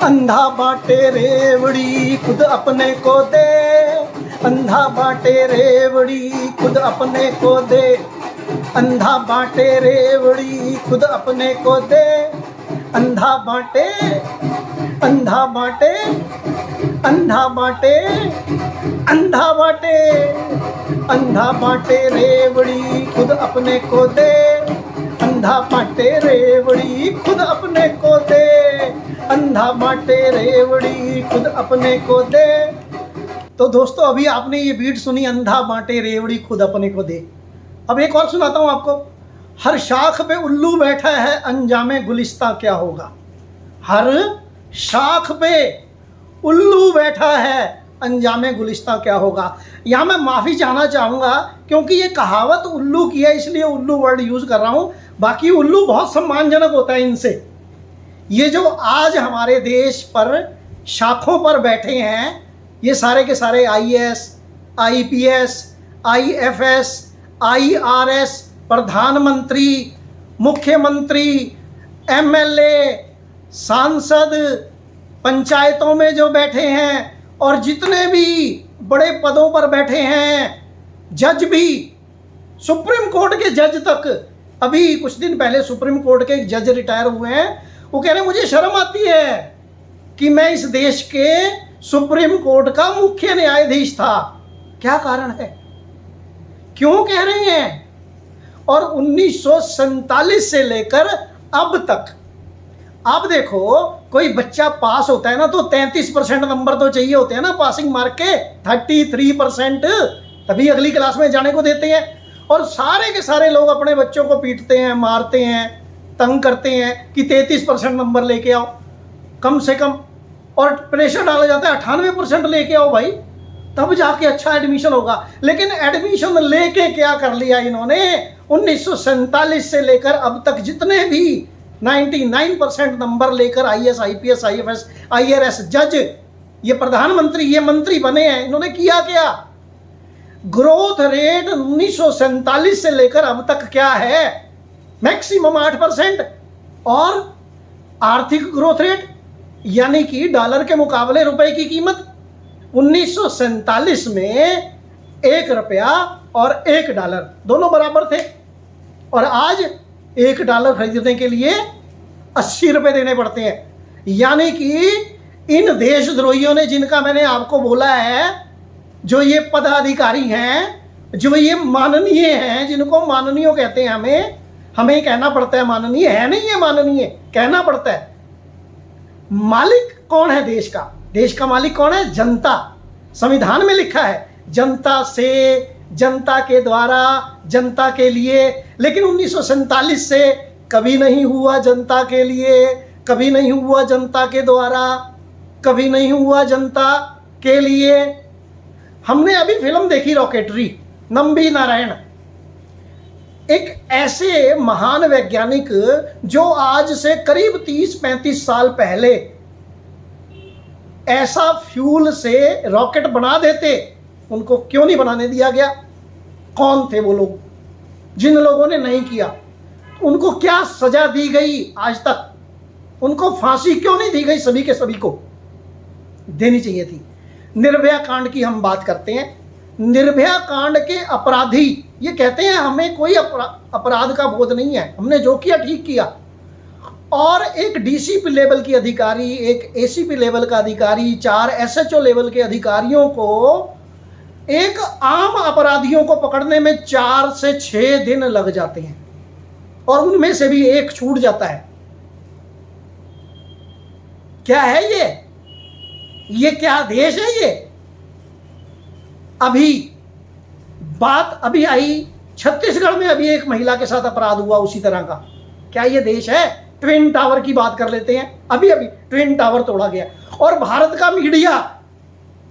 अंधा बाटे रेवड़ी खुद अपने को दे, अंधा बाटे रेवड़ी खुद अपने को दे, अंधा बाटे रेवड़ी खुद अपने को दे, अंधा बाटे, अंधा बाटे, अंधा बाटे, अंधा बाटे, अंधा बाटे रेवड़ी खुद अपने को दे, अंधा बाटे रेवड़ी खुद अपने को दे, अंधा बाटे रेवड़ी खुद अपने को दे। तो दोस्तों अभी आपने ये बीट सुनी, अंधा बाटे रेवड़ी खुद अपने को दे। अब एक और सुनाता हूँ आपको। हर शाख पे उल्लू बैठा है, अंजामे गुलिस्ता क्या होगा। हर शाख पे उल्लू बैठा है, अंजामे गुलिस्ता क्या होगा। यहाँ मैं माफ़ी चाहना चाहूँगा क्योंकि ये कहावत उल्लू की है, इसलिए उल्लू वर्ड यूज़ कर रहा हूँ। बाकी उल्लू बहुत सम्मानजनक होता है इनसे। ये जो आज हमारे देश पर शाखों पर बैठे हैं, ये सारे के सारे IAS, IPS, IFS, IRS, प्रधानमंत्री, मुख्यमंत्री, MLA, सांसद, पंचायतों में जो बैठे हैं और जितने भी बड़े पदों पर बैठे हैं, जज भी, सुप्रीम कोर्ट के जज तक। अभी कुछ दिन पहले सुप्रीम कोर्ट के एक जज रिटायर हुए हैं। वो कह रहे हैं मुझे शर्म आती है कि मैं इस देश के सुप्रीम कोर्ट का मुख्य न्यायाधीश था। क्या कारण है, क्यों कह रहे हैं। और 1947 से लेकर अब तक, आप देखो कोई बच्चा पास होता है ना तो 33% नंबर तो चाहिए होते हैं ना पासिंग मार्क के, 33%, तभी अगली क्लास में जाने को देते हैं। और सारे के सारे लोग अपने बच्चों को पीटते हैं, मारते हैं, तंग करते हैं कि 33% नंबर लेके आओ कम से कम, और प्रेशर डाला जाता है 98% लेके आओ भाई, तब जाके अच्छा एडमिशन होगा। लेकिन एडमिशन लेके क्या कर लिया इन्होंने, 1947 से लेकर अब तक जितने भी 99% नंबर लेकर IAS, IPS, IFS, IRS, जज, ये प्रधानमंत्री, ये मंत्री बने हैं, इन्होंने किया क्या। ग्रोथ रेट 1947 से लेकर अब तक क्या है, मैक्सिमम 8%। और आर्थिक ग्रोथ रेट यानी कि डॉलर के मुकाबले रुपए की कीमत, 1947 में 1 रुपया और 1 डॉलर दोनों बराबर थे, और आज 1 डॉलर खरीदने के लिए 80 रुपये देने पड़ते हैं। यानी कि इन देशद्रोहियों ने, जिनका मैंने आपको बोला है, जो ये पदाधिकारी हैं, जो ये माननीय हैं, जिनको माननीय कहते हैं, हमें कहना पड़ता है माननीय है नहीं है, माननीय कहना पड़ता है। मालिक कौन है देश का, देश का मालिक कौन है, जनता। संविधान में लिखा है जनता से, जनता के द्वारा, जनता के लिए। लेकिन 1947 से कभी नहीं हुआ जनता के लिए, कभी नहीं हुआ जनता के द्वारा, कभी नहीं हुआ जनता के लिए। हमने अभी फिल्म देखी रॉकेटरी, नंबी नारायण, एक ऐसे महान वैज्ञानिक जो आज से करीब 30-35 साल पहले ऐसा फ्यूल से रॉकेट बना देते, उनको क्यों नहीं बनाने दिया गया। कौन थे वो लोग, जिन लोगों ने नहीं किया, उनको क्या सजा दी गई आज तक, उनको फांसी क्यों नहीं दी गई, सभी के सभी को देनी चाहिए थी। निर्भया कांड की हम बात करते हैं। निर्भया कांड के अपराधी ये कहते हैं हमें कोई अपराध का बोध नहीं है, हमने जो किया ठीक किया। और एक DCP लेवल की अधिकारी, एक ACP लेवल का अधिकारी, 4 SHO लेवल के अधिकारियों को एक आम अपराधियों को पकड़ने में 4 से 6 दिन लग जाते हैं, और उनमें से भी एक छूट जाता है। क्या है ये क्या देश है ये। अभी आई छत्तीसगढ़ में, अभी एक महिला के साथ अपराध हुआ उसी तरह का। क्या ये देश है। ट्विन टावर की बात कर लेते हैं, अभी ट्विन टावर तोड़ा गया, और भारत का मीडिया,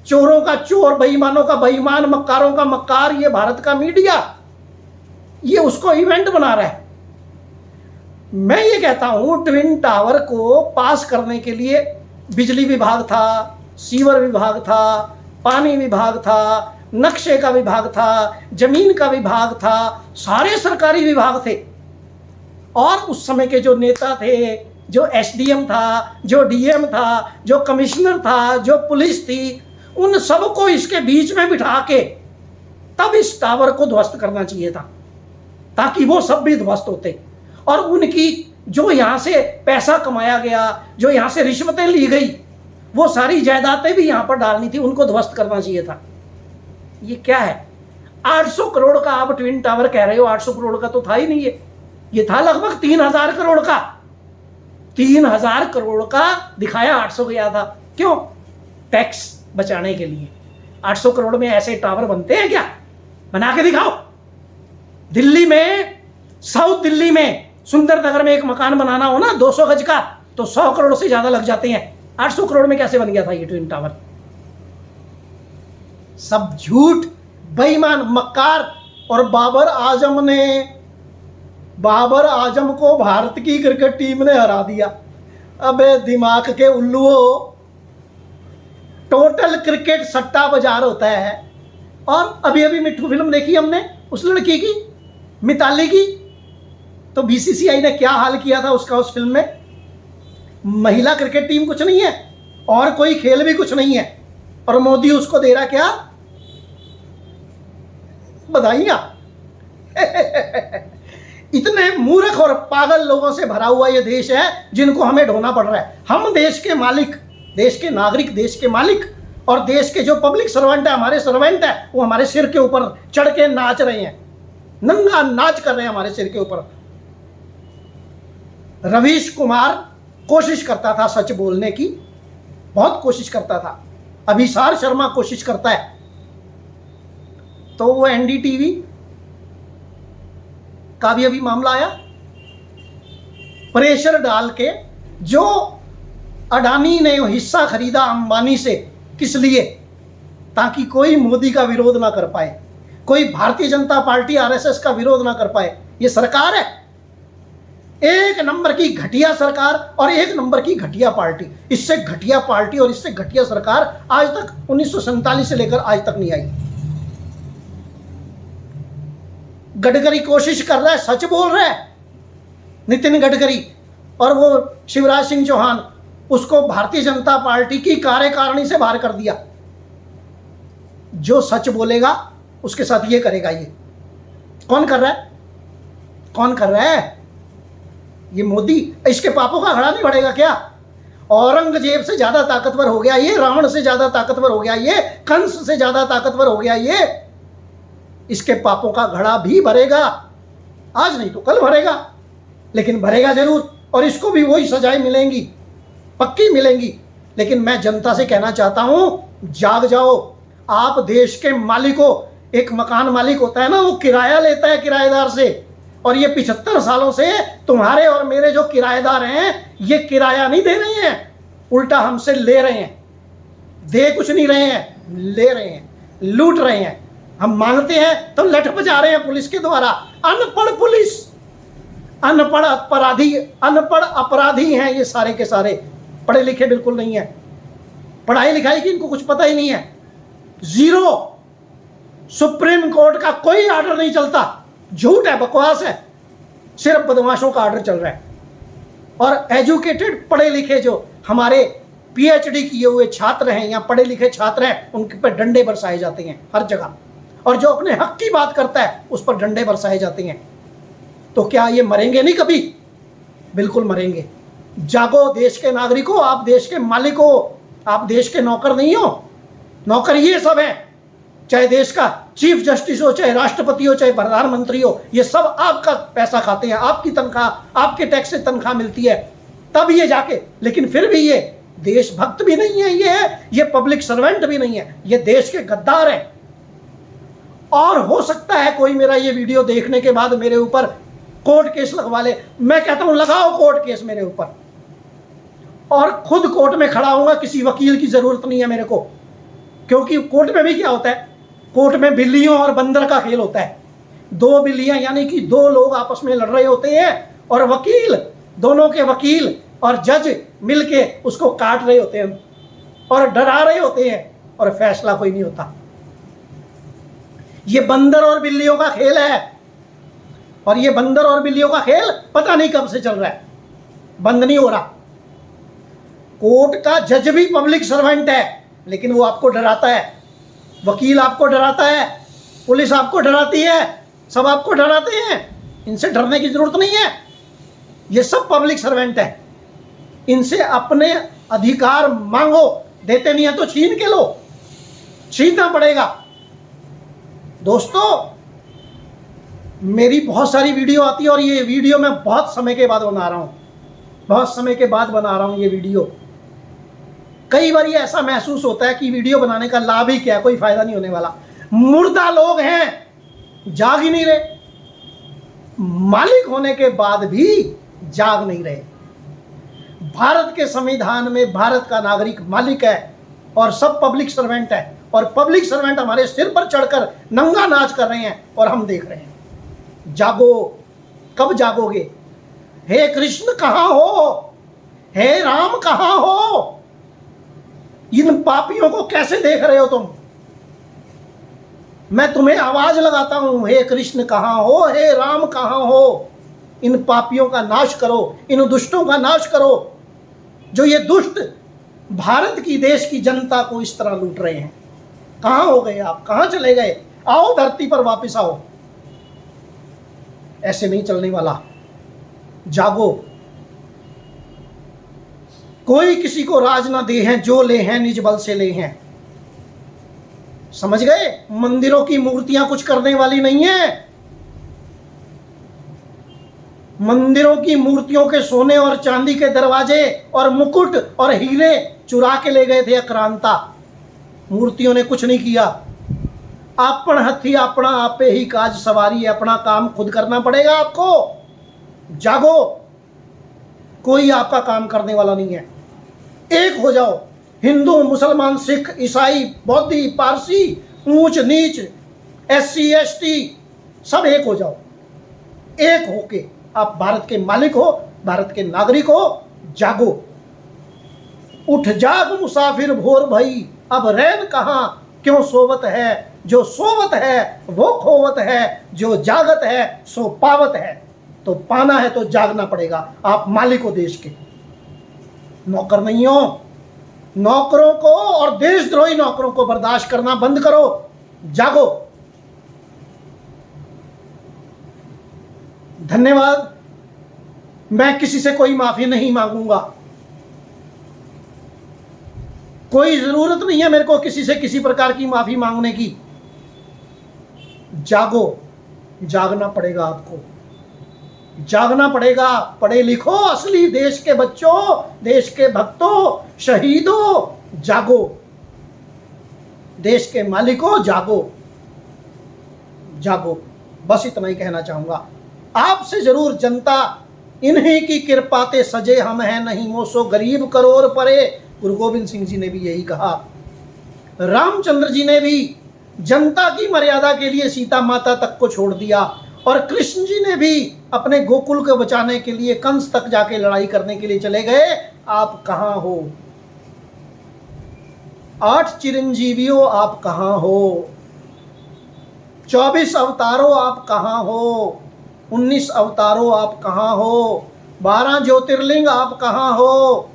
चोरों का चोर, बेईमानों का बेईमान, मक्कारों का मक्कार, ये भारत का मीडिया ये उसको इवेंट बना रहा है। मैं ये कहता हूं ट्विन टावर को पास करने के लिए बिजली विभाग था, सीवर विभाग था, पानी विभाग था, नक्शे का विभाग था, जमीन का विभाग था, सारे सरकारी विभाग थे। और उस समय के जो नेता थे, जो एसडीएम था, जो डीएम था, जो कमिश्नर था, जो पुलिस थी, उन सबको इसके बीच में बिठा के तब इस टावर को ध्वस्त करना चाहिए था, ताकि वो सब भी ध्वस्त होते। और उनकी जो यहां से पैसा कमाया गया, जो यहां से रिश्वतें ली गई, वो सारी जायदादें भी यहां पर डालनी थी, उनको ध्वस्त करना चाहिए था। ये क्या है? 800 करोड़ का आप ट्विन टावर कह रहे हो, 800 करोड़ का तो था ही नहीं, ये था लगभग 3000 करोड़ का। 3000 करोड़ का दिखाया 800 गया था। क्यों? टैक्स बचाने के लिए। 800 करोड़ में ऐसे टावर बनते हैं क्या? बना के दिखाओ। दिल्ली में, साउथ दिल्ली में, सुंदर नगर में एक मकान बनाना हो ना 200 गज का, तो 100 करोड़ से ज्यादा लग जाते हैं। 800 करोड़ में कैसे बन गया था ये ट्विन टावर? सब झूठ, बेईमान, मक्कार। और बाबर आजम को भारत की क्रिकेट टीम ने हरा दिया। अबे दिमाग के उल्लुओं, टोटल क्रिकेट सट्टा बाजार होता है। और अभी अभी मिट्ठू फिल्म देखी हमने उस लड़की की, मिताली की, तो बीसीसीआई ने क्या हाल किया था उसका उस फिल्म में। महिला क्रिकेट टीम कुछ नहीं है और कोई खेल भी कुछ नहीं है, और मोदी उसको दे रहा क्या? बधाइयां। इतने मूर्ख और पागल लोगों से भरा हुआ ये देश है जिनको हमें ढोना पड़ रहा है। हम देश के मालिक, देश के नागरिक, देश के मालिक, और देश के जो पब्लिक सर्वेंट है, हमारे सर्वेंट है, वो हमारे सिर के ऊपर चढ़ के नाच रहे हैं, नंगा नाच कर रहे हैं हमारे सिर के ऊपर। रवीश कुमार कोशिश करता था सच बोलने की, बहुत कोशिश करता था। अभिसार शर्मा कोशिश करता है, तो वो एनडीटीवी का भी अभी मामला आया, प्रेशर डाल के। जो अडानी ने हिस्सा खरीदा अंबानी से, किस लिए? ताकि कोई मोदी का विरोध ना कर पाए, कोई भारतीय जनता पार्टी आरएसएस का विरोध ना कर पाए। ये सरकार है, एक नंबर की घटिया सरकार और एक नंबर की घटिया पार्टी। इससे घटिया पार्टी और इससे घटिया सरकार आज तक 1947 से लेकर आज तक नहीं आई। गडकरी कोशिश कर रहा है, सच बोल रहा है, नितिन गडकरी, और वो शिवराज सिंह चौहान, उसको भारतीय जनता पार्टी की कार्यकारिणी से बाहर कर दिया। जो सच बोलेगा उसके साथ ये करेगा। ये कौन कर रहा है? कौन कर रहा है? ये मोदी। इसके पापों का घड़ा नहीं बढ़ेगा क्या? औरंगजेब से ज्यादा ताकतवर हो गया ये, रावण से ज्यादा ताकतवर हो गया ये, कंस से ज्यादा ताकतवर हो गया ये। इसके पापों का घड़ा भी भरेगा, आज नहीं तो कल भरेगा, लेकिन भरेगा जरूर। और इसको भी वही सजाएं मिलेंगी, पक्की मिलेंगी। लेकिन मैं जनता से कहना चाहता हूं, जाग जाओ। आप देश के मालिकों, एक मकान मालिक होता है ना, वो किराया लेता है किराएदार से, और ये 75 सालों से तुम्हारे और मेरे जो किराएदार हैं, ये किराया नहीं दे रहे हैं, उल्टा हमसे ले रहे हैं। दे कुछ नहीं रहे हैं, ले रहे हैं, लूट रहे हैं। हम मांगते हैं तो लठ बजा रहे हैं पुलिस के द्वारा। अनपढ़ पुलिस, अनपढ़ अपराधी हैं ये सारे के सारे, पढ़े लिखे बिल्कुल नहीं है। पढ़ाई लिखाई की इनको कुछ पता ही नहीं है, जीरो। सुप्रीम कोर्ट का कोई ऑर्डर नहीं चलता, झूठ है, बकवास है, सिर्फ बदमाशों का ऑर्डर चल रहा है। और एजुकेटेड, पढ़े लिखे जो हमारे पीएचडी किए हुए छात्र हैं या पढ़े लिखे छात्र हैं, उनके पर डंडे बरसाए जाते हैं हर जगह। और जो अपने हक की बात करता है उस पर डंडे बरसाए जाते हैं। तो क्या ये मरेंगे नहीं कभी? बिल्कुल मरेंगे। जागो देश के नागरिकों, आप देश के मालिक हो, आप देश के नौकर नहीं हो। नौकर ये सब है, चाहे देश का चीफ जस्टिस हो, चाहे राष्ट्रपति हो, चाहे प्रधानमंत्री हो, ये सब आपका पैसा खाते हैं, आपकी तनख्वाह, आपके टैक्स से तनख्वाह मिलती है, तब ये जाके। लेकिन फिर भी ये देशभक्त भी नहीं है, ये पब्लिक सर्वेंट भी नहीं है, ये देश के गद्दार हैं। और हो सकता है कोई मेरा ये वीडियो देखने के बाद मेरे ऊपर कोर्ट केस लगवा ले। मैं कहता हूं लगाओ कोर्ट केस मेरे ऊपर, और खुद कोर्ट में खड़ा होऊंगा, किसी वकील की जरूरत नहीं है मेरे को। क्योंकि कोर्ट में भी क्या होता है, कोर्ट में बिल्लियों और बंदर का खेल होता है। दो बिल्लियां यानी कि दो लोग आपस में लड़ रहे होते हैं, और वकील, दोनों के वकील और जज मिलके उसको काट रहे होते हैं और डरा रहे होते हैं, और फैसला कोई नहीं होता। ये बंदर और बिल्लियों का खेल है, और ये बंदर और बिल्लियों का खेल पता नहीं कब से चल रहा है। बंद नहीं हो रहा। कोर्ट का जज भी पब्लिक सर्वेंट है, लेकिन वो आपको डराता है, वकील आपको डराता है, पुलिस आपको डराती है, सब आपको डराते हैं। इनसे डरने की जरूरत नहीं है, ये सब पब्लिक सर्वेंट है। इनसे अपने अधिकार मांगो, देते नहीं है तो छीन के लो, छीनना पड़ेगा। दोस्तों, मेरी बहुत सारी वीडियो आती है और ये वीडियो मैं बहुत समय के बाद बना रहा हूं, बहुत समय के बाद बना रहा हूं ये वीडियो। कई बार ये ऐसा महसूस होता है कि वीडियो बनाने का लाभ ही क्या, कोई फायदा नहीं होने वाला। मुर्दा लोग हैं, जाग ही नहीं रहे, मालिक होने के बाद भी जाग नहीं रहे। भारत के संविधान में भारत का नागरिक मालिक है और सब पब्लिक सर्वेंट है, और पब्लिक सर्वेंट हमारे सिर पर चढ़कर नंगा नाच कर रहे हैं और हम देख रहे हैं। जागो, कब जागोगे? हे कृष्ण कहां हो? हे राम कहां हो? इन पापियों को कैसे देख रहे हो तुम? मैं तुम्हें आवाज लगाता हूं, हे कृष्ण कहां हो? हे राम कहां हो? इन पापियों का नाश करो, इन दुष्टों का नाश करो, जो ये दुष्ट भारत की, देश की जनता को इस तरह लूट रहे हैं। कहां हो गए आप? कहां चले गए? आओ, धरती पर वापस आओ। ऐसे नहीं चलने वाला। जागो, कोई किसी को राज ना दे हैं, जो ले हैं निज बल से ले हैं। समझ गए? मंदिरों की मूर्तियां कुछ करने वाली नहीं है। मंदिरों की मूर्तियों के सोने और चांदी के दरवाजे और मुकुट और हीरे चुरा के ले गए थे आक्रांता। मूर्तियों ने कुछ नहीं किया। अपन हथी अपना आपे ही काज सवारी है, अपना काम खुद करना पड़ेगा आपको। जागो, कोई आपका काम करने वाला नहीं है। एक हो जाओ, हिंदू, मुसलमान, सिख, ईसाई, बौद्धी, पारसी, ऊंच नीच, SC ST, सब एक हो जाओ। एक होके आप भारत के मालिक हो, भारत के नागरिक हो। जागो, उठ जाग मुसाफिर भोर भई, अब रैन कहां क्यों सोवत है? जो सोवत है वो खोवत है, जो जागत है सो पावत है। तो पाना है तो जागना पड़ेगा। आप मालिक हो देश के, नौकर नहीं हो। नौकरों को और देशद्रोही नौकरों को बर्दाश्त करना बंद करो। जागो। धन्यवाद। मैं किसी से कोई माफी नहीं मांगूंगा। कोई जरूरत नहीं है मेरे को किसी से किसी प्रकार की माफी मांगने की। जागो, जागना पड़ेगा आपको, जागना पड़ेगा। पढ़े लिखो असली देश के बच्चों, देश के भक्तों, शहीदों, जागो। देश के मालिकों, जागो, जागो। बस इतना ही कहना चाहूंगा आपसे। जरूर जनता इन्हीं की कृपा ते सजे हम हैं, नहीं मोसो गरीब करोड़ परे। गुरु गोविंद सिंह जी ने भी यही कहा। रामचंद्र जी ने भी जनता की मर्यादा के लिए सीता माता तक को छोड़ दिया, और कृष्ण जी ने भी अपने गोकुल को बचाने के लिए कंस तक जाके लड़ाई करने के लिए चले गए। आप कहां हो? 8 चिरंजीवियों आप कहां हो? 24 अवतारों आप कहां हो? 19 अवतारों आप कहां हो? 12 ज्योतिर्लिंग आप कहां हो?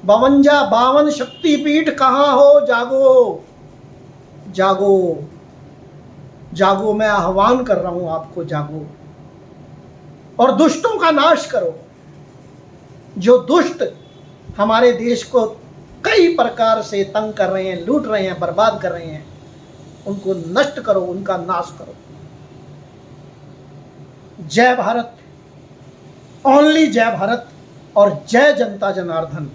52 शक्तिपीठ कहां हो? जागो, जागो, जागो। मैं आह्वान कर रहा हूं आपको, जागो और दुष्टों का नाश करो। जो दुष्ट हमारे देश को कई प्रकार से तंग कर रहे हैं, लूट रहे हैं, बर्बाद कर रहे हैं, उनको नष्ट करो, उनका नाश करो। जय भारत, ओनली जय भारत और जय जनता जनार्दन।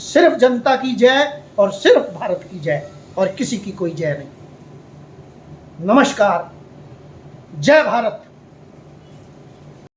सिर्फ जनता की जय और सिर्फ भारत की जय, और किसी की कोई जय नहीं। नमस्कार, जय भारत।